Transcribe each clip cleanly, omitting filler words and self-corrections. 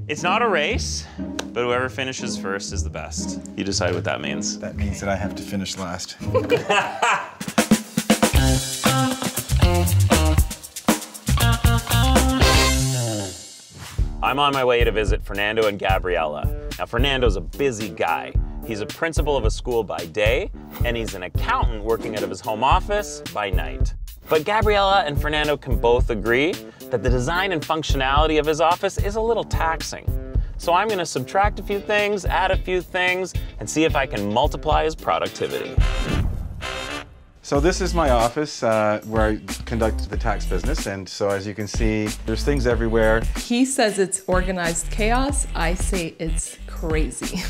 It's not a race, but whoever finishes first is the best. You decide what that means. That means that I have to finish last. I'm on my way to visit Fernando and Gabriela. Now, Fernando's a busy guy. He's a principal of a school by day, and he's an accountant working out of his home office by night. But Gabriela and Fernando can both agree that the design and functionality of his office is a little taxing. So I'm gonna subtract a few things, add a few things, and see if I can multiply his productivity. So this is my office where I conduct the tax business, and so as you can see, there's things everywhere. He says it's organized chaos. I say it's crazy.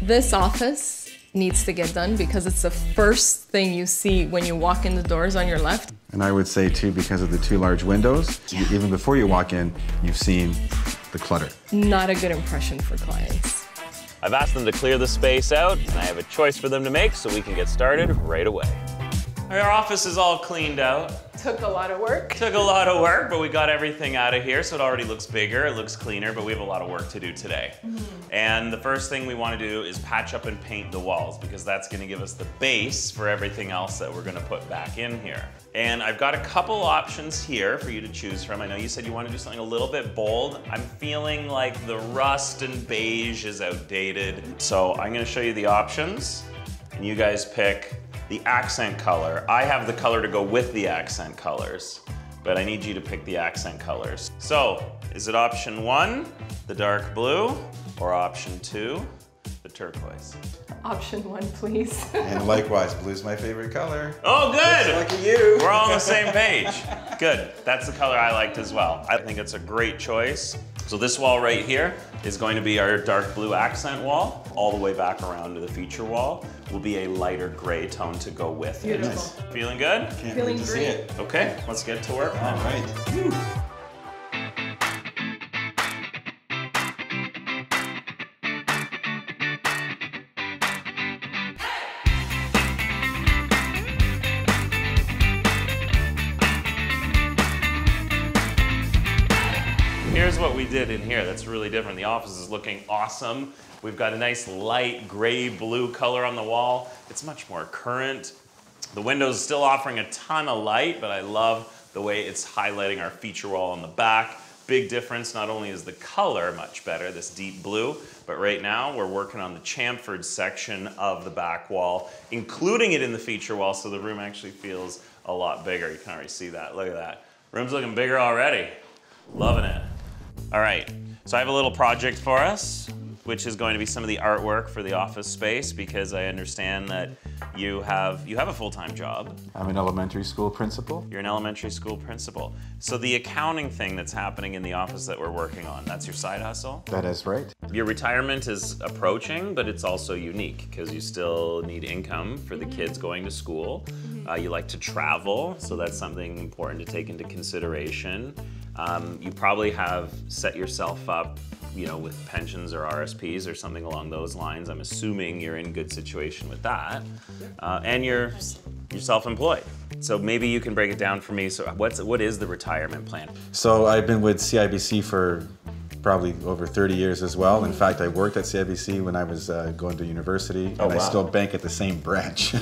This office needs to get done because it's the first thing you see when you walk in the doors on your left. And I would say too, because of the two large windows, even before you walk in, you've seen the clutter. Not a good impression for clients. I've asked them to clear the space out, and I have a choice for them to make so we can get started right away. Our office is all cleaned out. Took a lot of work. Took a lot of work, but we got everything out of here, so it already looks bigger, it looks cleaner, but we have a lot of work to do today. And the first thing we want to do is patch up and paint the walls, because that's going to give us the base for everything else that we're going to put back in here. And I've got a couple options here for you to choose from. I know you said you want to do something a little bit bold. I'm feeling like the rust and beige is outdated. So I'm going to show you the options, and you guys pick the accent color. I have the color to go with the accent colors, but I need you to pick the accent colors. So, is it option 1, the dark blue, or option 2, the turquoise? Option 1, please. And likewise, blue's my favorite color. Oh, good! Just like you. We're all on the same page. Good, that's the color I liked as well. I think it's a great choice. So this wall right here is going to be our dark blue accent wall. All the way back around to the feature wall will be a lighter gray tone to go with it. Beautiful. Feeling good? Can't wait to see it. Okay, let's get to work. All right. Woo. Here's what we did in here that's really different. The office is looking awesome. We've got a nice light gray blue color on the wall. It's much more current. The window's still offering a ton of light, but I love the way it's highlighting our feature wall on the back. Big difference, not only is the color much better, this deep blue, but right now we're working on the chamfered section of the back wall, including it in the feature wall, so the room actually feels a lot bigger. You can already see that, look at that. Room's looking bigger already. Loving it. All right, so I have a little project for us, which is going to be some of the artwork for the office space, because I understand that you have a full-time job. I'm an elementary school principal. You're an elementary school principal. So the accounting thing that's happening in the office that we're working on, that's your side hustle? That is right. Your retirement is approaching, but it's also unique because you still need income for the kids going to school. You like to travel, so that's something important to take into consideration. You probably have set yourself up, you know, with pensions or RSPs or something along those lines. I'm assuming you're in good situation with that. And you're self-employed. So maybe you can break it down for me. So what is the retirement plan? So I've been with CIBC for probably over 30 years as well. In fact, I worked at CIBC when I was going to university, and I still bank at the same branch.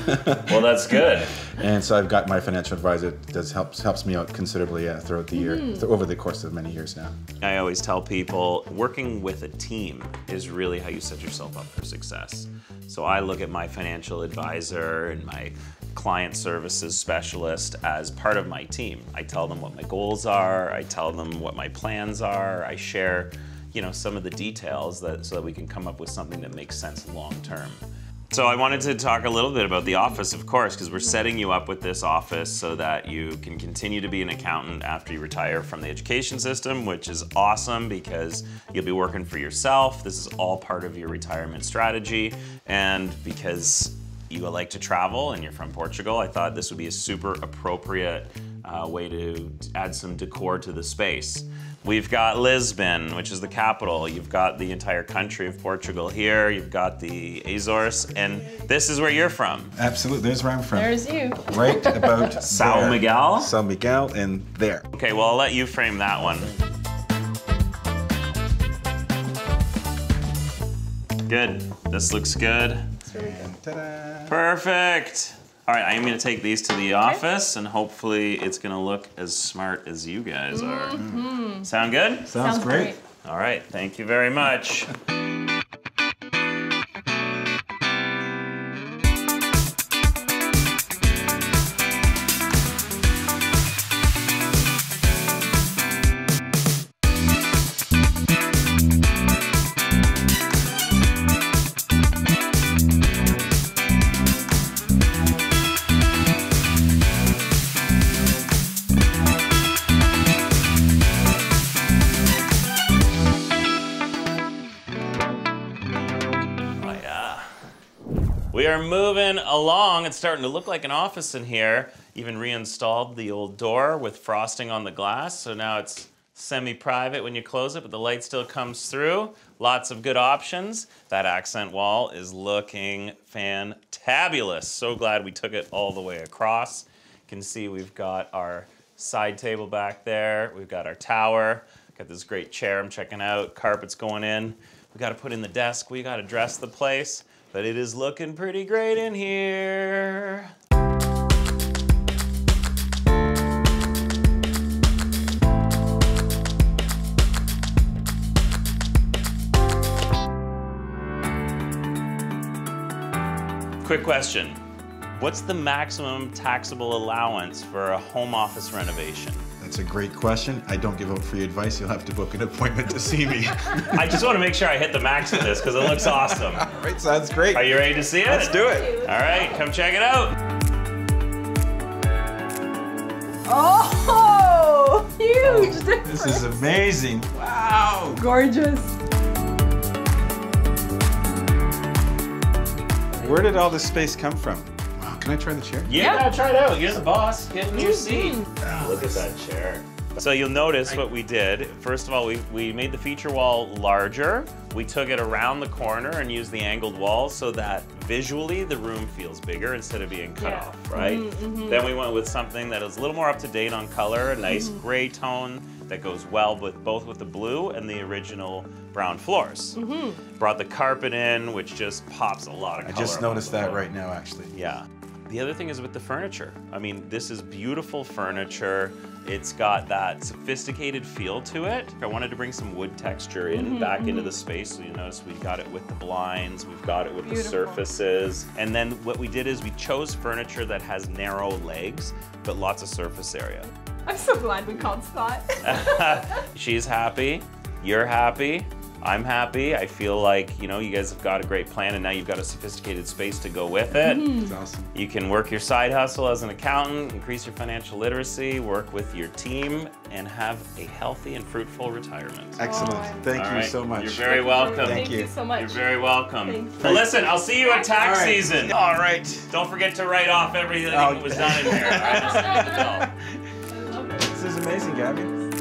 Well, that's good. And so I've got my financial advisor that helps me out considerably throughout the year, over the course of many years now. I always tell people, working with a team is really how you set yourself up for success. So I look at my financial advisor and my client services specialist as part of my team. I tell them what my goals are, I tell them what my plans are, I share, you know, some of the details so that we can come up with something that makes sense long term. So I wanted to talk a little bit about the office, of course, because we're setting you up with this office so that you can continue to be an accountant after you retire from the education system, which is awesome because you'll be working for yourself. This is all part of your retirement strategy, and because you like to travel and you're from Portugal, I thought this would be a super appropriate way to add some decor to the space. We've got Lisbon, which is the capital. You've got the entire country of Portugal here. You've got the Azores, and this is where you're from. Absolutely, there's where I'm from. There's you. Right about São Miguel? São Miguel, and there. Okay, well, I'll let you frame that one. Good. This looks good. Ta-da. Perfect. All right, I am going to take these to the office, and hopefully it's going to look as smart as you guys are. Sound good? Sounds great. All right, thank you very much. We are moving along. It's starting to look like an office in here. Even reinstalled the old door with frosting on the glass, so now it's semi-private when you close it, but the light still comes through. Lots of good options. That accent wall is looking fantabulous. So glad we took it all the way across. You can see we've got our side table back there. We've got our tower. Got this great chair I'm checking out. Carpet's going in. We got to put in the desk. We got to dress the place. But it is looking pretty great in here. Quick question. What's the maximum taxable allowance for a home office renovation? That's a great question. I don't give out free advice. You'll have to book an appointment to see me. I just want to make sure I hit the max of this because it looks awesome. All right, sounds great. Are you ready to see it? Let's do it. All right, come check it out. Oh, huge difference. This is amazing. Wow. Gorgeous. Where did all this space come from? Wow, can I try the chair? Yeah, try it out. You're the boss. Get in your seat. Look at that chair. So you'll notice what we did. First of all, we made the feature wall larger. We took it around the corner and used the angled wall so that visually the room feels bigger instead of being cut off, right? Then we went with something that is a little more up to date on color, a nice gray tone that goes well with both with the blue and the original brown floors. Brought the carpet in, which just pops a lot of color. I just noticed that right now, actually. Yeah. The other thing is with the furniture. I mean, this is beautiful furniture. It's got that sophisticated feel to it. I wanted to bring some wood texture in back into the space. So you notice we got it with the blinds, we've got it with the surfaces. And then what we did is we chose furniture that has narrow legs, but lots of surface area. I'm so glad we called Scott. She's happy, you're happy, I'm happy. I feel like, you know, you guys have got a great plan and now you've got a sophisticated space to go with it. That's awesome. You can work your side hustle as an accountant, increase your financial literacy, work with your team, and have a healthy and fruitful retirement. Excellent. Thank you so much. You're very welcome. Thank you so much. You're very welcome. Thank you. Well, listen, I'll see you at tax season. All right. Don't forget to write off everything that was done in here. All right? This is amazing, Gabby.